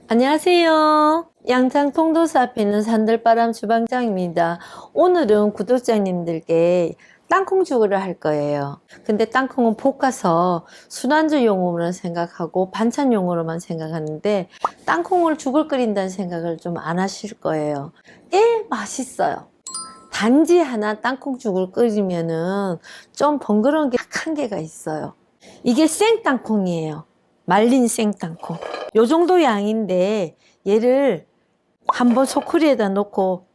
안녕하세요. 양창 통도사 앞에 있는 산들바람 주방장입니다. 오늘은 구독자님들께 땅콩죽을 할 거예요. 근데 땅콩은 볶아서 술안주용으로만 생각하고 반찬용으로만 생각하는데 땅콩을 죽을 끓인다는 생각을 좀 안 하실 거예요. 꽤 맛있어요. 단지 하나 땅콩죽을 끓이면은 좀 번거로운 게 딱 한 개가 있어요. 이게 생땅콩이에요. 말린 생땅콩. 요 정도 양인데 얘를 한번 소쿠리에다 넣고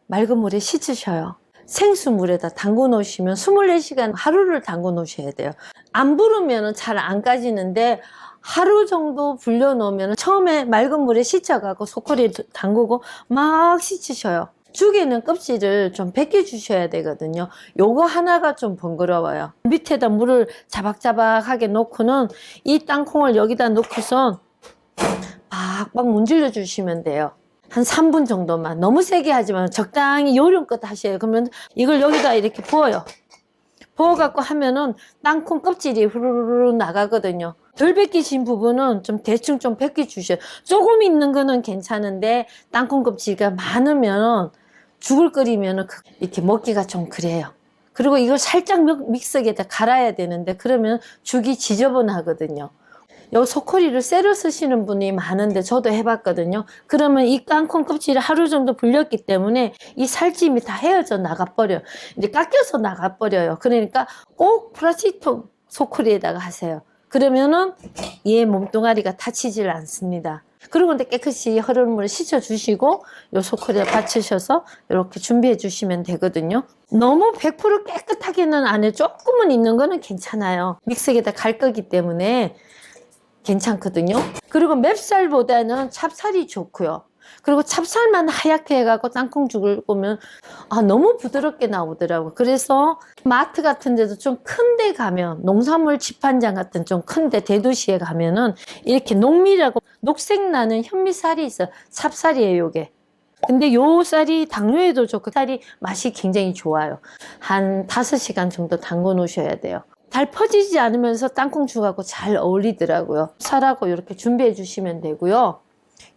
맑은 물에 씻으셔요. 생수물에다 담궈 놓으시면 24시간 하루를 담궈 놓으셔야 돼요. 안 부르면 잘 안 까지는데 하루 정도 불려 놓으면 처음에 맑은 물에 씻어가고 소쿠리에 담그고 막 씻으셔요. 죽에는 껍질을 좀 벗겨 주셔야 되거든요. 요거 하나가 좀 번거로워요. 밑에다 물을 자박자박하게 놓고는 이 땅콩을 여기다 놓고선 박박 문질러 주시면 돼요. 한 3분 정도만. 너무 세게 하지만 적당히 요령껏 하셔요. 그러면 이걸 여기다 이렇게 부어요. 부어갖고 하면은 땅콩 껍질이 후루루루 나가거든요. 덜 벗기신 부분은 좀 대충 좀 벗겨 주셔요. 조금 있는 거는 괜찮은데 땅콩 껍질이 많으면 죽을 끓이면은 이렇게 먹기가 좀 그래요. 그리고 이걸 살짝 믹서기에다 갈아야 되는데 그러면 죽이 지저분하거든요. 여기 소쿠리를 쇠로 쓰시는 분이 많은데 저도 해봤거든요. 그러면 이 땅콩 껍질이 하루 정도 불렸기 때문에 이 살찜이 다 헤어져 나가버려요. 이제 깎여서 나가버려요. 그러니까 꼭 플라스틱 소쿠리에다가 하세요. 그러면은 얘 몸뚱아리가 다치질 않습니다. 그리고 근데 깨끗이 흐르는 물에 씻어주시고 요 소쿠리에 받치셔서 이렇게 준비해 주시면 되거든요. 너무 100% 깨끗하게는 안 해요. 조금은 있는 거는 괜찮아요. 믹서기에다 갈 거기 때문에 괜찮거든요. 그리고 맵쌀보다는 찹쌀이 좋고요. 그리고 찹쌀만 하얗게 해갖고 땅콩죽을 보면 너무 부드럽게 나오더라고요. 그래서 마트 같은 데도 좀 큰 데 가면 농산물 집한장 같은 좀 큰 데 대도시에 가면은 이렇게 녹미라고 녹색 나는 현미쌀이 있어요. 찹쌀이에요 요게. 근데 요 쌀이 당뇨에도 좋고 쌀이 맛이 굉장히 좋아요. 한 5시간 정도 담궈 놓으셔야 돼요. 잘 퍼지지 않으면서 땅콩죽하고 잘 어울리더라고요. 쌀하고 이렇게 준비해 주시면 되고요.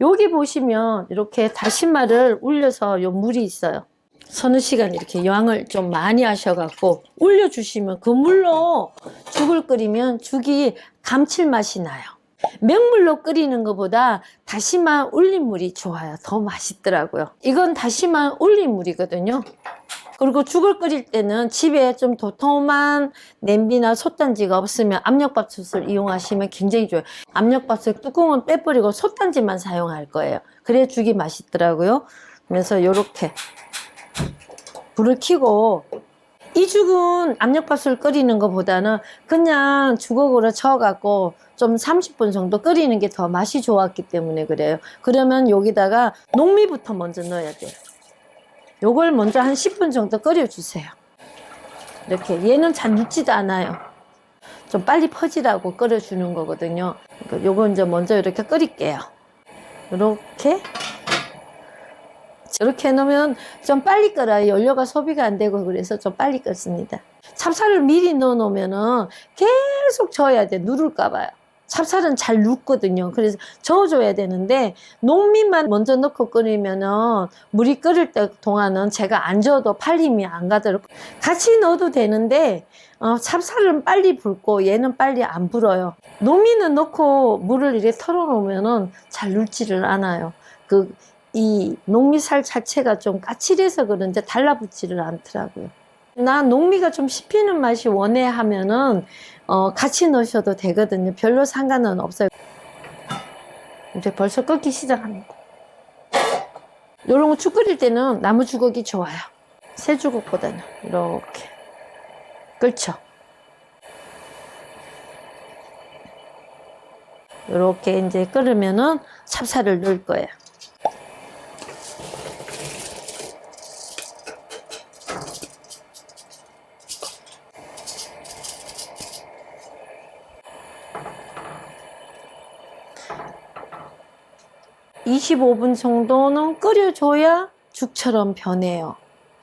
여기 보시면 이렇게 다시마를 울려서 요 물이 있어요. 서너 시간 이렇게 양을 좀 많이 하셔갖고 울려주시면 그 물로 죽을 끓이면 죽이 감칠맛이 나요. 맹물로 끓이는 것보다 다시마 울린 물이 좋아요. 더 맛있더라고요. 이건 다시마 울린 물이거든요. 그리고 죽을 끓일 때는 집에 좀 도톰한 냄비나 솥단지가 없으면 압력밥솥을 이용하시면 굉장히 좋아요. 압력밥솥 뚜껑은 빼버리고 솥단지만 사용할 거예요. 그래야 죽이 맛있더라고요. 그래서 이렇게 불을 켜고, 이 죽은 압력밥솥을 끓이는 것보다는 그냥 주걱으로 저어갖고 좀 30분 정도 끓이는 게 더 맛이 좋았기 때문에 그래요. 그러면 여기다가 녹미부터 먼저 넣어야 돼요. 요걸 먼저 한 10분 정도 끓여주세요. 이렇게 얘는 잘 눕지도 않아요. 좀 빨리 퍼지라고 끓여주는 거거든요. 그러니까 요거 이제 먼저 이렇게 끓일게요. 이렇게 해놓으면 좀 빨리 끓어요. 연료가 소비가 안 되고 그래서 좀 빨리 끓습니다. 찹쌀을 미리 넣어 놓으면은 계속 저어야 돼. 누를까 봐요. 찹쌀은 잘 눕거든요. 그래서 저어줘야 되는데 농미만 먼저 넣고 끓이면은 물이 끓을 때 동안은 제가 안 저어도 팔 힘이 안 가도록 같이 넣어도 되는데 찹쌀은 빨리 붉고 얘는 빨리 안 불어요. 농미는 넣고 물을 이렇게 털어 놓으면은 잘 눕지를 않아요. 이 농미살 자체가 좀 까칠해서 그런지 달라붙지를 않더라고요. 나 농미가 좀 씹히는 맛이 원해 하면은 같이 넣으셔도 되거든요. 별로 상관은 없어요. 이제 벌써 끓기 시작합니다. 요런 거 죽 끓일 때는 나무 주걱이 좋아요. 새 주걱보다는 이렇게 끓죠. 이렇게 이제 끓으면은 찹쌀을 넣을 거예요. (25분) 정도는 끓여줘야 죽처럼 변해요.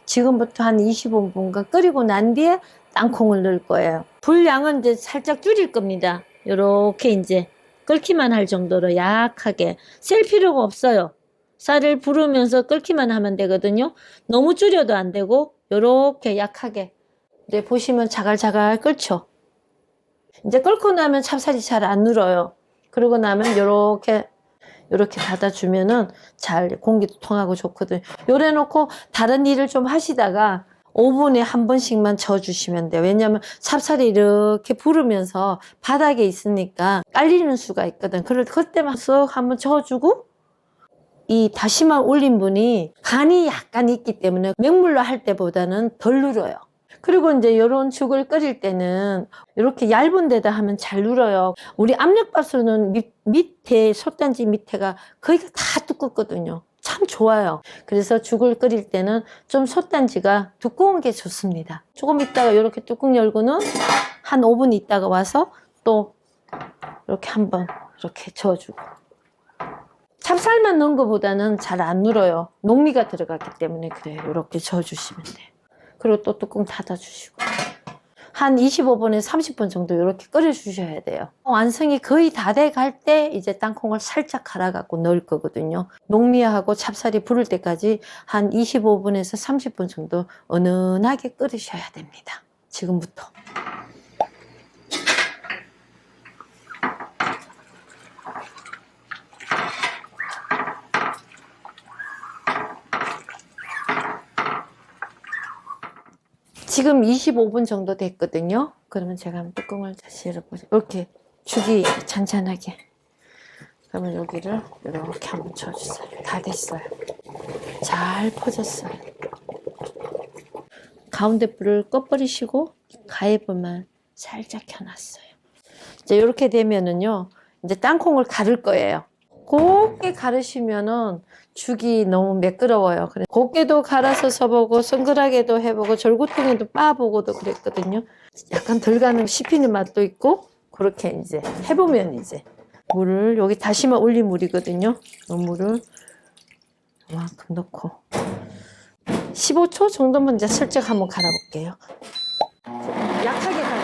지금부터 한 25분간 끓이고 난 뒤에 땅콩을 넣을 거예요. 불 양은 이제 살짝 줄일 겁니다. 요렇게 이제 끓기만 할 정도로 약하게, 셀 필요가 없어요. 쌀을 부르면서 끓기만 하면 되거든요. 너무 줄여도 안 되고 요렇게 약하게. 이제 보시면 자갈자갈 끓죠. 이제 끓고 나면 찹쌀이 잘 안 눌어요. 그러고 나면 요렇게 닫아주면은 잘 공기도 통하고 좋거든요. 요래 놓고 다른 일을 좀 하시다가 5분에 한 번씩만 저어주시면 돼요. 왜냐하면 찹쌀이 이렇게 부르면서 바닥에 있으니까 깔리는 수가 있거든. 그때만 쓱 한번 저어주고, 이 다시마 올린 분이 간이 약간 있기 때문에 맹물로 할 때보다는 덜 눌어요. 그리고 이제 이런 죽을 끓일 때는 이렇게 얇은 데다 하면 잘 눌어요. 우리 압력밥솥은 밑에, 솥단지 밑에가 거기가 다 두껍거든요. 참 좋아요. 그래서 죽을 끓일 때는 좀 솥단지가 두꺼운 게 좋습니다. 조금 있다가 이렇게 뚜껑 열고는 한 5분 있다가 와서 또 이렇게 한번 이렇게 저어주고. 찹쌀만 넣은 것보다는 잘 안 눌어요. 녹미가 들어갔기 때문에 그래요. 이렇게 저어주시면 돼요. 그리고 또 뚜껑 닫아주시고. 한 25분에서 30분 정도 이렇게 끓여주셔야 돼요. 완성이 거의 다 돼갈 때 이제 땅콩을 살짝 갈아갖고 넣을 거거든요. 녹미하고 찹쌀이 부를 때까지 한 25분에서 30분 정도 은은하게 끓이셔야 됩니다. 지금부터. 지금 25분 정도 됐거든요. 그러면 제가 한번 뚜껑을 다시 열어보세요. 이렇게 죽이 잔잔하게. 그러면 여기를 이렇게 한번 쳐주세요. 다 됐어요. 잘 퍼졌어요. 가운데 불을 꺼버리시고 가해불만 살짝 켜놨어요. 이제 이렇게 되면은요, 이제 땅콩을 가를 거예요. 곱게 가르시면은 죽이 너무 매끄러워요. 그래서 곱게도 갈아서 써보고 성글하게도 해보고 절구통에도 빻아보고도 그랬거든요. 약간 덜 가는 씹히는 맛도 있고 그렇게 이제 해보면 이제 물을, 여기 다시마 올린 물이거든요. 이 물을 이만큼 넣고 15초 정도만 이제 슬쩍 한번 갈아볼게요. 약하게 갈아요.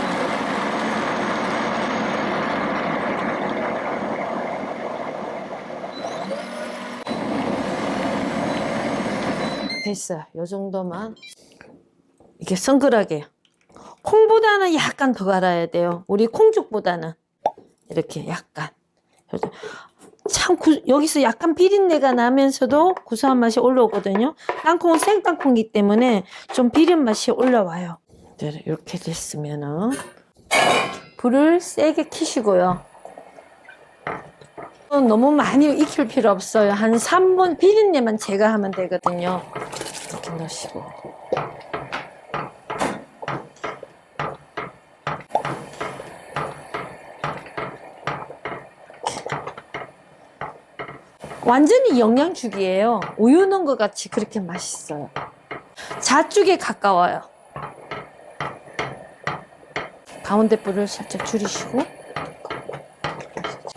됐어요. 요 정도만. 이게 성글하게. 콩보다는 약간 더 갈아야 돼요. 우리 콩죽보다는 이렇게 약간. 참 여기서 약간 비린내가 나면서도 구수한 맛이 올라오거든요. 땅콩은 생땅콩이기 때문에 좀 비린 맛이 올라와요. 이렇게 됐으면은 불을 세게 켜시고요. 너무 많이 익힐 필요 없어요. 한 3분 비린내만 제거하면 되거든요. 이렇게 넣으시고. 완전히 영양죽이에요. 우유 넣은 것 같이 그렇게 맛있어요. 잣죽에 가까워요. 가운데 불을 살짝 줄이시고,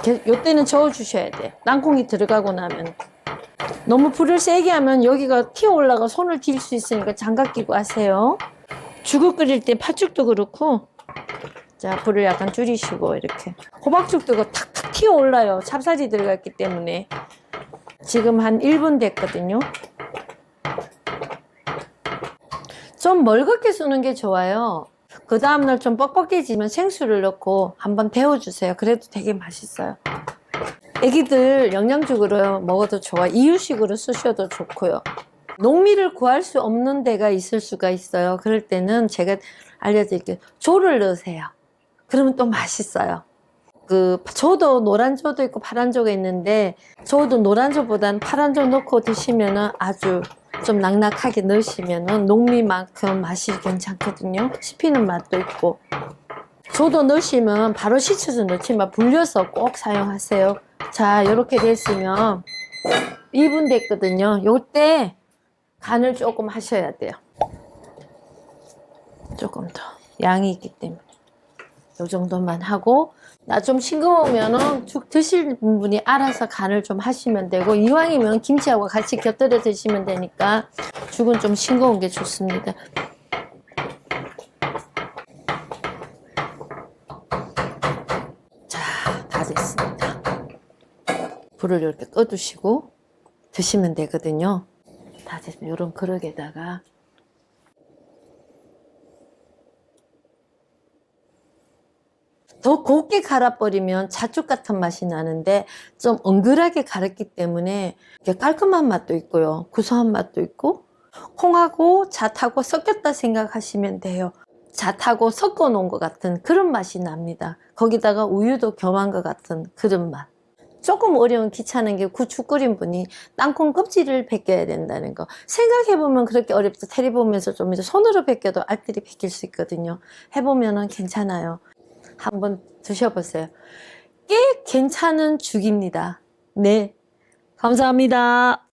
이때는 저어주셔야 돼요. 땅콩이 들어가고 나면. 너무 불을 세게 하면 여기가 튀어 올라가 손을 딜 수 있으니까 장갑 끼고 하세요. 죽을 끓일 때 팥죽도 그렇고, 자, 불을 약간 줄이시고, 이렇게. 호박죽도 탁탁 튀어 올라요. 찹쌀이 들어갔기 때문에. 지금 한 1분 됐거든요. 좀 멀겋게 쓰는 게 좋아요. 그 다음날 좀 뻑뻑해지면 생수를 넣고 한번 데워주세요. 그래도 되게 맛있어요. 애기들 영양죽으로 먹어도 좋아. 이유식으로 쓰셔도 좋고요. 녹미를 구할 수 없는 데가 있을 수가 있어요. 그럴 때는 제가 알려드릴게요. 조를 넣으세요. 그러면 또 맛있어요. 조도 노란 조도 있고 파란 조가 있는데, 조도 노란 조보다는 파란 조 넣고 드시면은 아주 좀 낙낙하게 넣으시면은 녹미만큼 맛이 괜찮거든요. 씹히는 맛도 있고. 조도 넣으시면 바로 씻어서 넣지만 불려서 꼭 사용하세요. 자, 이렇게 됐으면 2분 됐거든요. 요때 간을 조금 하셔야 돼요. 조금 더 양이 있기 때문에 요 정도만 하고, 나 좀 싱거우면은 죽 드실 분이 알아서 간을 좀 하시면 되고, 이왕이면 김치하고 같이 곁들여 드시면 되니까 죽은 좀 싱거운 게 좋습니다. 자, 다 됐습니다. 불을 이렇게 꺼두시고 드시면 되거든요. 다 됐으면 이런 그릇에다가 더 곱게 갈아버리면 잣죽 같은 맛이 나는데 좀 엉글하게 갈았기 때문에 깔끔한 맛도 있고요. 구수한 맛도 있고 콩하고 잣하고 섞였다 생각하시면 돼요. 잣하고 섞어 놓은 것 같은 그런 맛이 납니다. 거기다가 우유도 겸한 것 같은 그런 맛. 조금 어려운 귀찮은 게 구축 끓인 분이 땅콩 껍질을 벗겨야 된다는 거 생각해보면 그렇게 어렵죠. 테레비 보면서 좀 이제 손으로 벗겨도 알뜰히 벗길 수 있거든요. 해보면은 괜찮아요. 한번 드셔보세요. 꽤 괜찮은 죽입니다. 네, 감사합니다.